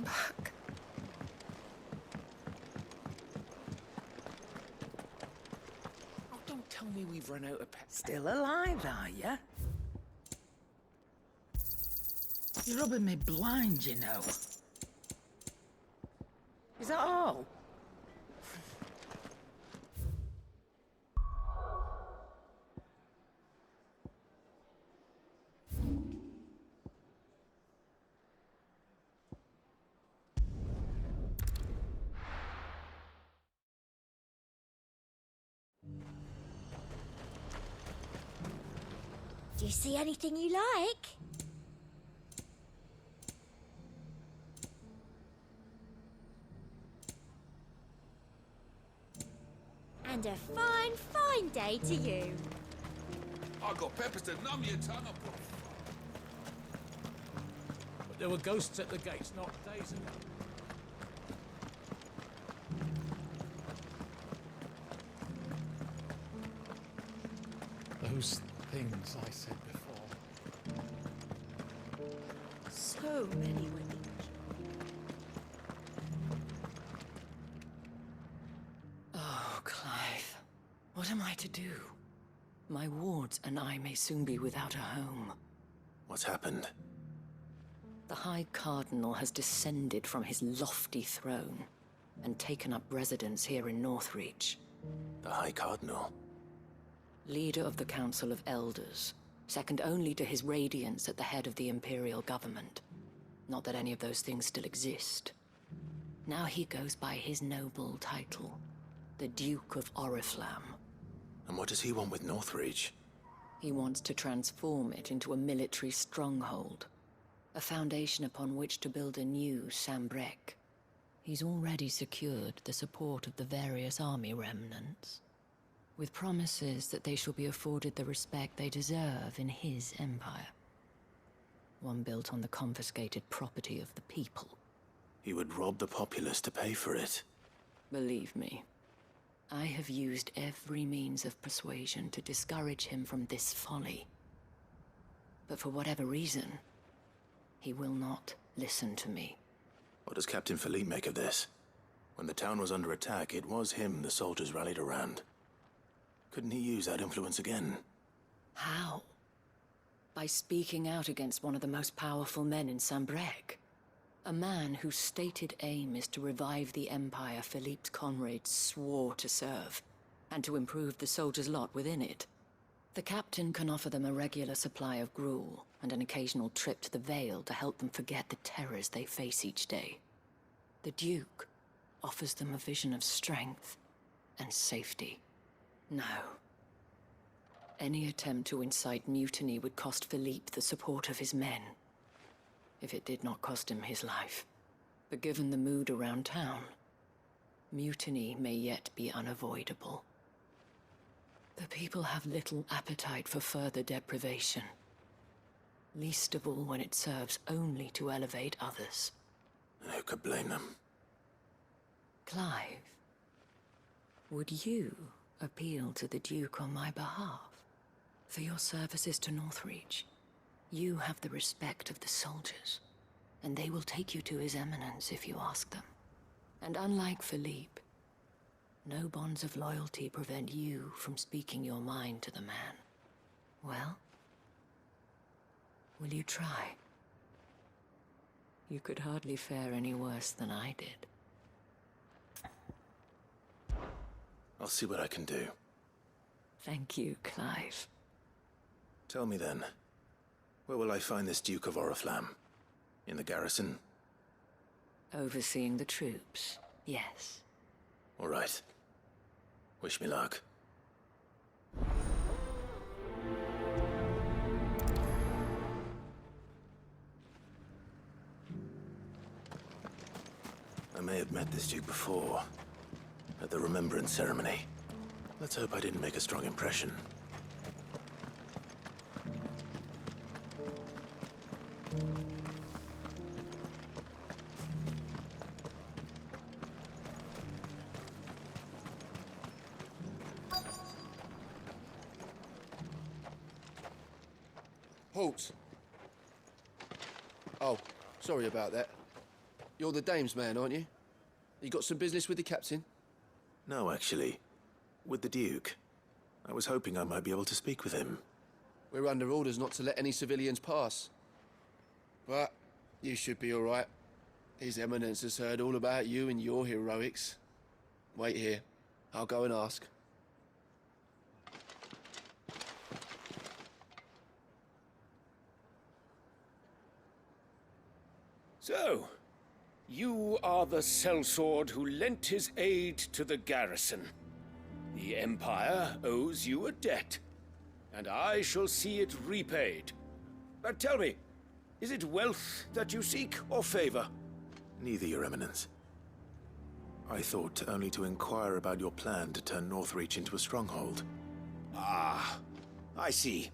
come back. Oh, don't tell me we've run out of pets. Still alive, are ya? You're rubbing me blind, you know. Is that all? Do you see anything you like? And a fine, fine day to you. I got peppers to numb your tongue up. But there were ghosts at the gates not days ago. Those things I said before. So many women. Oh, Clive. What am I to do? My wards and I may soon be without a home. What's happened? The High Cardinal has descended from his lofty throne and taken up residence here in Northreach. The High Cardinal? Leader of the Council of Elders, second only to his Radiance at the head of the Imperial government. Not that any of those things still exist. Now he goes by his noble title, the Duke of Oriflamme. And what does he want with Northreach? He wants to transform it into a military stronghold, a foundation upon which to build a new Sambrek. He's already secured the support of the various army remnants, with promises that they shall be afforded the respect they deserve in his empire. One built on the confiscated property of the people. He would rob the populace to pay for it. Believe me, I have used every means of persuasion to discourage him from this folly. But for whatever reason, he will not listen to me. What does Captain Philippe make of this? When the town was under attack, it was him the soldiers rallied around. Couldn't he use that influence again? How? By speaking out against one of the most powerful men in Sambrek. A man whose stated aim is to revive the empire Philippe's comrades swore to serve, and to improve the soldiers' lot within it. The captain can offer them a regular supply of gruel, and an occasional trip to the Vale to help them forget the terrors they face each day. The Duke offers them a vision of strength and safety. No. Any attempt to incite mutiny would cost Philippe the support of his men, if it did not cost him his life. But given the mood around town, mutiny may yet be unavoidable. The people have little appetite for further deprivation, least of all when it serves only to elevate others. And who could blame them? Clive, would you appeal to the Duke on my behalf? For your services to Northreach, you have the respect of the soldiers, and they will take you to His Eminence if you ask them. And unlike Philippe, no bonds of loyalty prevent you from speaking your mind to the man. Well, will you try? You could hardly fare any worse than I did. I'll see what I can do. Thank you, Clive. Tell me then, where will I find this Duke of Oriflamme? In the garrison? Overseeing the troops, yes. All right. Wish me luck. I may have met this Duke before, at the Remembrance Ceremony. Let's hope I didn't make a strong impression. Halt. Oh, sorry about that. You're the dame's man, aren't you? You got some business with the captain? No, actually. With the Duke. I was hoping I might be able to speak with him. We're under orders not to let any civilians pass. But you should be all right. His Eminence has heard all about you and your heroics. Wait here. I'll go and ask. So, you are the sellsword who lent his aid to the garrison. The Empire owes you a debt, and I shall see it repaid. But tell me, is it wealth that you seek, or favor? Neither, Your Eminence. I thought only to inquire about your plan to turn Northreach into a stronghold. Ah, I see.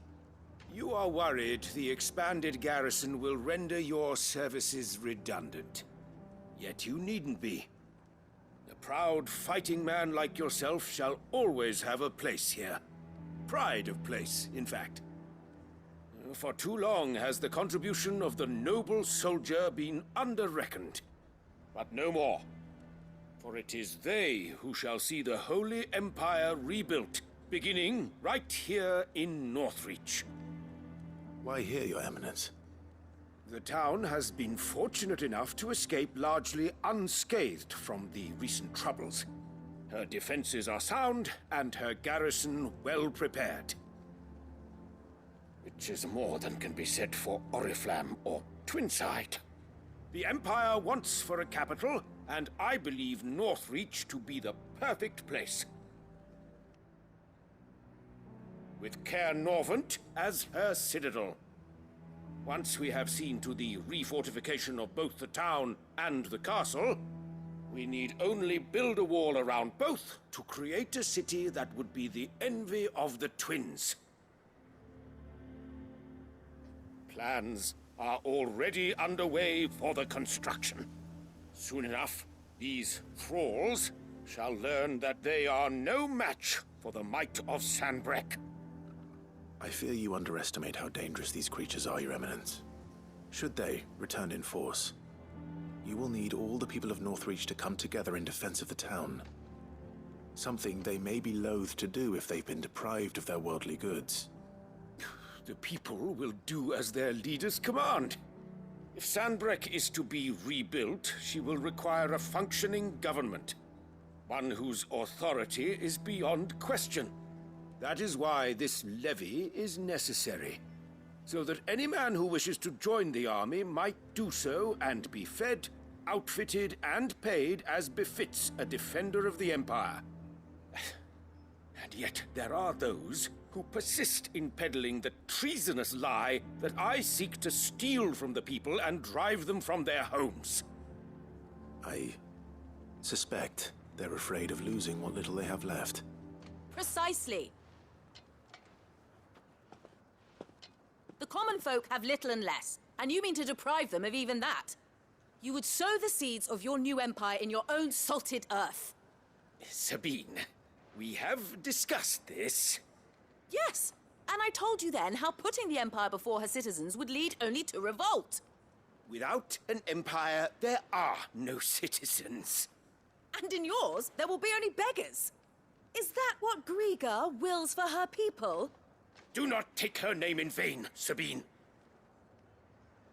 You are worried the expanded garrison will render your services redundant. Yet you needn't be. A proud fighting man like yourself shall always have a place here. Pride of place, in fact. For too long has the contribution of the noble soldier been under-reckoned. But no more. For it is they who shall see the Holy Empire rebuilt, beginning right here in Northreach. Why here, Your Eminence? The town has been fortunate enough to escape largely unscathed from the recent troubles. Her defenses are sound, and her garrison well prepared. Which is more than can be said for Oriflamme or Twinside. The Empire wants for a capital, and I believe Northreach to be the perfect place. With Caer Norvent as her citadel. Once we have seen to the refortification of both the town and the castle, we need only build a wall around both to create a city that would be the envy of the twins. Plans are already underway for the construction. Soon enough, these thralls shall learn that they are no match for the might of Sanbreque. I fear you underestimate how dangerous these creatures are, Your Eminence. Should they return in force, you will need all the people of Northreach to come together in defense of the town. Something they may be loath to do if they've been deprived of their worldly goods. The people will do as their leaders command. If Sanbreque is to be rebuilt, she will require a functioning government. One whose authority is beyond question. That is why this levy is necessary. So that any man who wishes to join the army might do so and be fed, outfitted, and paid as befits a defender of the Empire. And yet there are those who persist in peddling the treasonous lie that I seek to steal from the people and drive them from their homes. I suspect they're afraid of losing what little they have left. Precisely. The common folk have little and less, and you mean to deprive them of even that. You would sow the seeds of your new empire in your own salted earth. Sabine, we have discussed this. Yes, and I told you then how putting the empire before her citizens would lead only to revolt. Without an empire, there are no citizens. And in yours, there will be only beggars. Is that what Griga wills for her people? Do not take her name in vain, Sabine.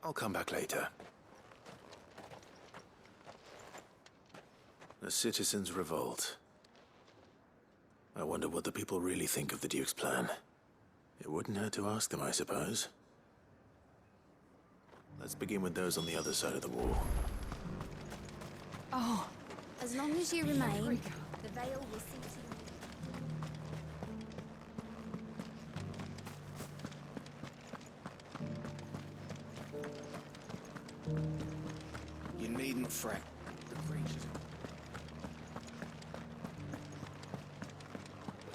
I'll come back later. The citizens revolt. I wonder what the people really think of the Duke's plan. It wouldn't hurt to ask them, I suppose. Let's begin with those on the other side of the wall. Oh, as long as you remain, the veil will see to You needn't fret. The creatures.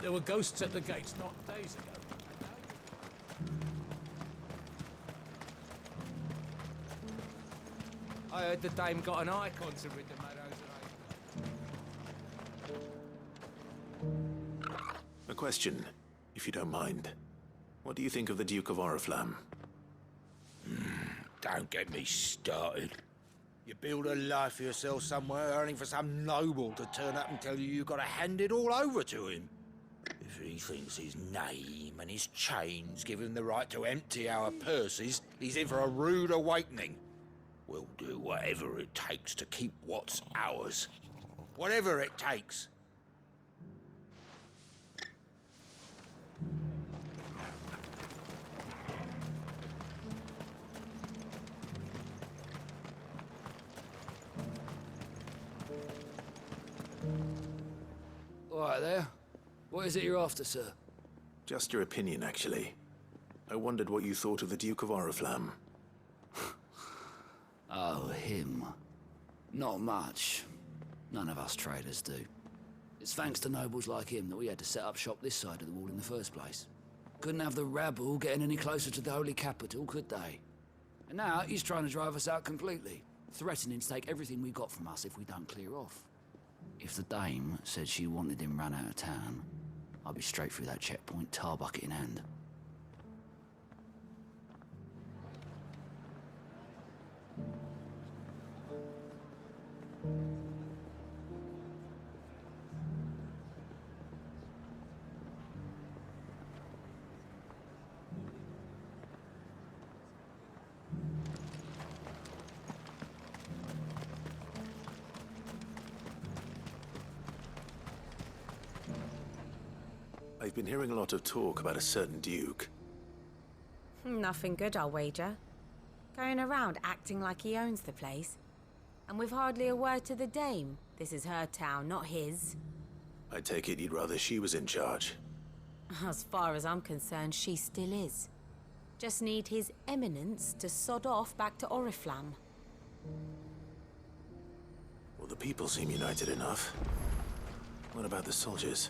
There were ghosts at the gates not days ago. I heard the dame got an Eikons to rid the meadows of. A question, if you don't mind. What do you think of the Duke of Oriflamme? Don't get me started. You build a life for yourself somewhere, earning for some noble to turn up and tell you you've got to hand it all over to him. If he thinks his name and his chains give him the right to empty our purses, he's in for a rude awakening. We'll do whatever it takes to keep what's ours. Whatever it takes. All right there. What is it you're after, sir? Just your opinion, actually. I wondered what you thought of the Duke of Oriflamme. Oh, him. Not much. None of us traders do. It's thanks to nobles like him that we had to set up shop this side of the wall in the first place. Couldn't have the rabble getting any closer to the holy capital, could they? And now he's trying to drive us out completely, threatening to take everything we got from us if we don't clear off. If the dame said she wanted him run out of town, I'd be straight through that checkpoint, tar bucket in hand. I've been hearing a lot of talk about a certain Duke. Nothing good, I'll wager. Going around acting like he owns the place. And with hardly a word to the dame. This is her town, not his. I take it you'd rather she was in charge. As far as I'm concerned, she still is. Just need his eminence to sod off back to Oriflamme. Well, the people seem united enough. What about the soldiers?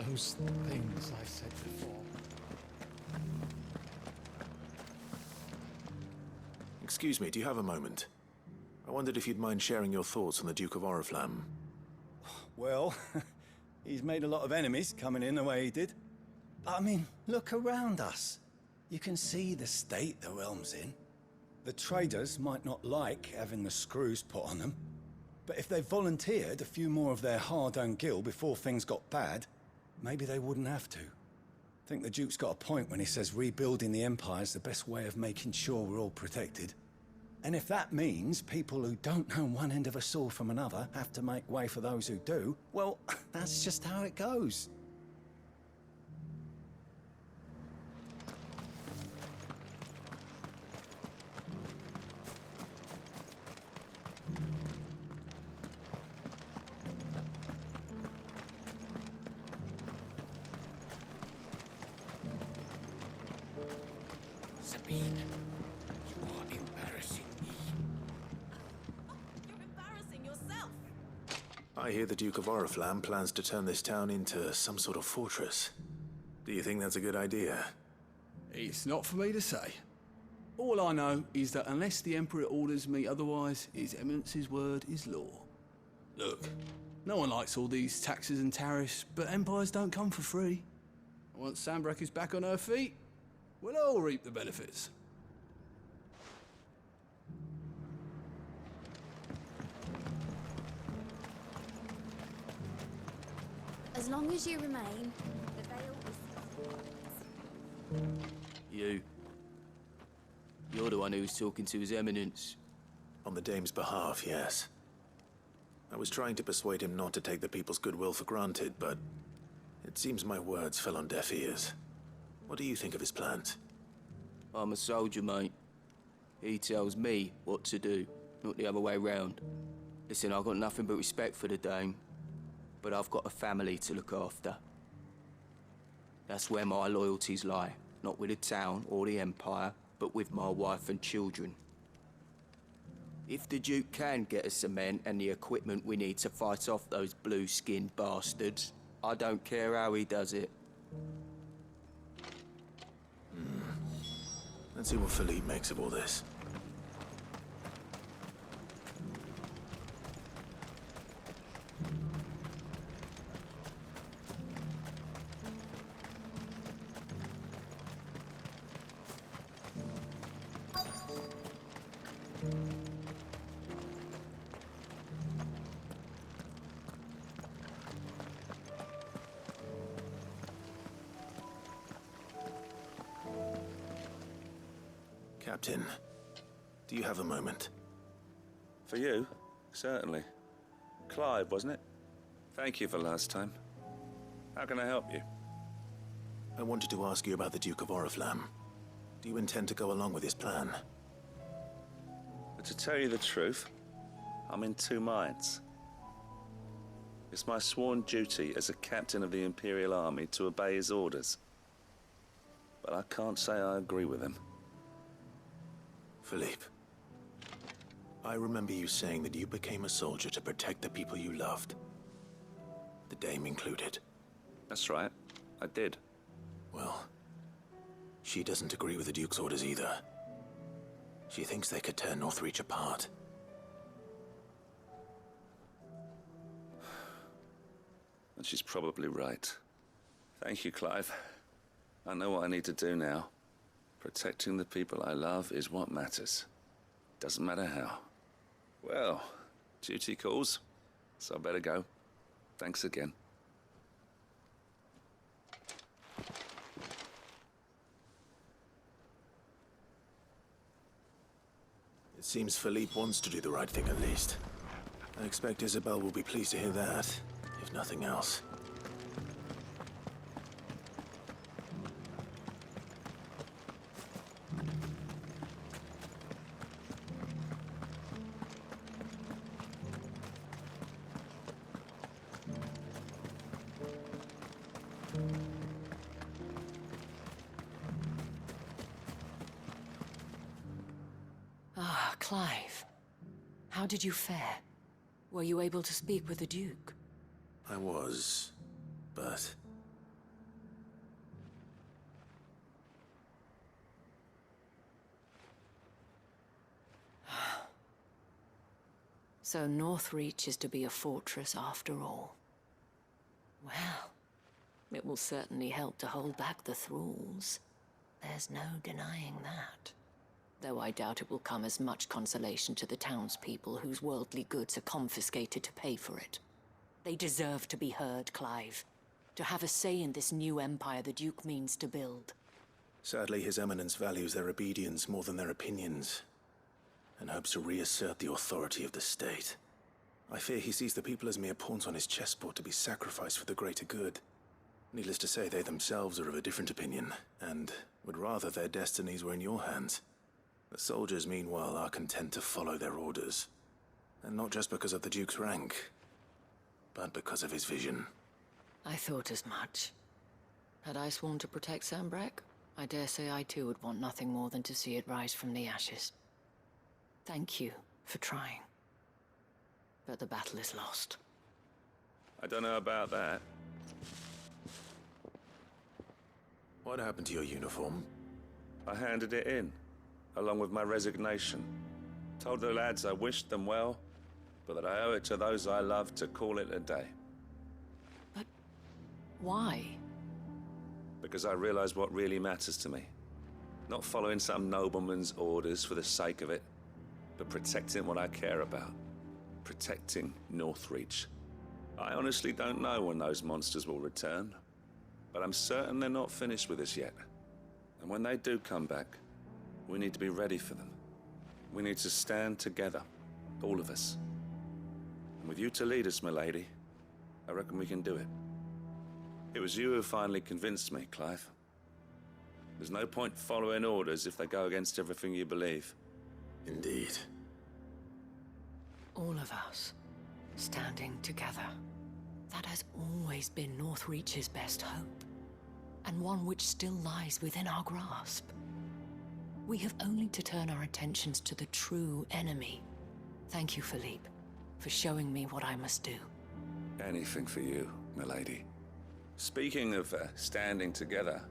Those things I said before. Excuse me, do you have a moment? I wondered if you'd mind sharing your thoughts on the Duke of Oriflamme. Well, he's made a lot of enemies coming in the way he did. But I mean, look around us. You can see the state the realm's in. The traders might not like having the screws put on them, but if they volunteered a few more of their hard-earned gil before things got bad, maybe they wouldn't have to. I think the Duke's got a point when he says rebuilding the Empire's the best way of making sure we're all protected. And if that means people who don't know one end of a sword from another have to make way for those who do, well, that's just how it goes. Sabine, you are embarrassing me. You're embarrassing yourself. I hear the Duke of Oriflamme plans to turn this town into some sort of fortress. Do you think that's a good idea? It's not for me to say. All I know is that unless the Emperor orders me otherwise, His Eminence's word is law. Look, no one likes all these taxes and tariffs, but empires don't come for free. Once Sanbreque is back on her feet, we'll all reap the benefits. As long as you remain, the veil is... You're the one who was talking to His Eminence. On the dame's behalf, yes. I was trying to persuade him not to take the people's goodwill for granted, but it seems my words fell on deaf ears. What do you think of his plans? I'm a soldier, mate. He tells me what to do, not the other way round. Listen, I've got nothing but respect for the dame, but I've got a family to look after. That's where my loyalties lie, not with the town or the Empire, but with my wife and children. If the Duke can get us cement and the equipment we need to fight off those blue-skinned bastards, I don't care how he does it. Let's see what Philippe makes of all this. Captain, do you have a moment? For you? Certainly. Clive, wasn't it? Thank you for last time. How can I help you? I wanted to ask you about the Duke of Oriflamme. Do you intend to go along with his plan? But to tell you the truth, I'm in two minds. It's my sworn duty as a captain of the Imperial Army to obey his orders. But I can't say I agree with him. Philippe, I remember you saying that you became a soldier to protect the people you loved. The Dame included. That's right, I did. Well, she doesn't agree with the Duke's orders either. She thinks they could tear Northreach apart. And she's probably right. Thank you, Clive. I know what I need to do now. Protecting the people I love is what matters. Doesn't matter how. Well, duty calls, so I better go. Thanks again. It seems Philippe wants to do the right thing at least. I expect Isabel will be pleased to hear that, if nothing else. Ah, Clive. How did you fare? Were you able to speak with the Duke? I was, but... So Northreach is to be a fortress after all. Well, it will certainly help to hold back the thralls. There's no denying that. Though I doubt it will come as much consolation to the townspeople whose worldly goods are confiscated to pay for it. They deserve to be heard, Clive. To have a say in this new empire the Duke means to build. Sadly, His Eminence values their obedience more than their opinions, and hopes to reassert the authority of the state. I fear he sees the people as mere pawns on his chessboard to be sacrificed for the greater good. Needless to say, they themselves are of a different opinion, and would rather their destinies were in your hands. The soldiers, meanwhile, are content to follow their orders. And not just because of the Duke's rank, but because of his vision. I thought as much. Had I sworn to protect Sanbreque, I dare say I too would want nothing more than to see it rise from the ashes. Thank you for trying. But the battle is lost. I don't know about that. What happened to your uniform? I handed it in, along with my resignation. Told the lads I wished them well, but that I owe it to those I love to call it a day. But why? Because I realize what really matters to me. Not following some nobleman's orders for the sake of it, but protecting what I care about. Protecting Northreach. I honestly don't know when those monsters will return, but I'm certain they're not finished with us yet. And when they do come back, we need to be ready for them. We need to stand together, all of us. And with you to lead us, milady, I reckon we can do it. It was you who finally convinced me, Clive. There's no point following orders if they go against everything you believe. Indeed. All of us, standing together. That has always been Northreach's best hope, and one which still lies within our grasp. We have only to turn our attentions to the true enemy. Thank you, Philippe, for showing me what I must do. Anything for you, milady. Speaking of standing together,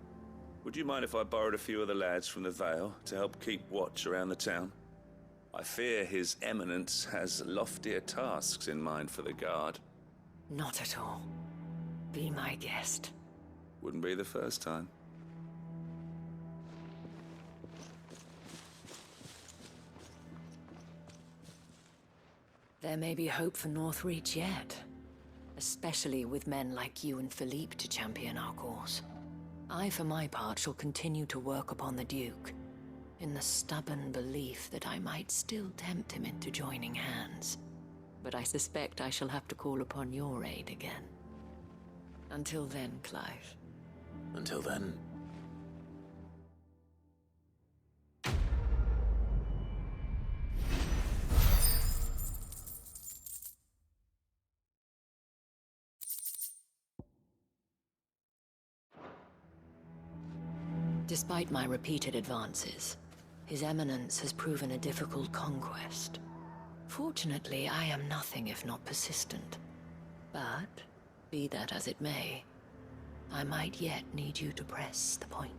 would you mind if I borrowed a few of the lads from the Vale to help keep watch around the town? I fear His Eminence has loftier tasks in mind for the guard. Not at all. Be my guest. Wouldn't be the first time. There may be hope for Northreach yet. Especially with men like you and Philippe to champion our cause. I, for my part, shall continue to work upon the Duke, in the stubborn belief that I might still tempt him into joining hands. But I suspect I shall have to call upon your aid again. Until then, Clive. Until then. Despite my repeated advances, His Eminence has proven a difficult conquest. Fortunately, I am nothing if not persistent. But, be that as it may, I might yet need you to press the point.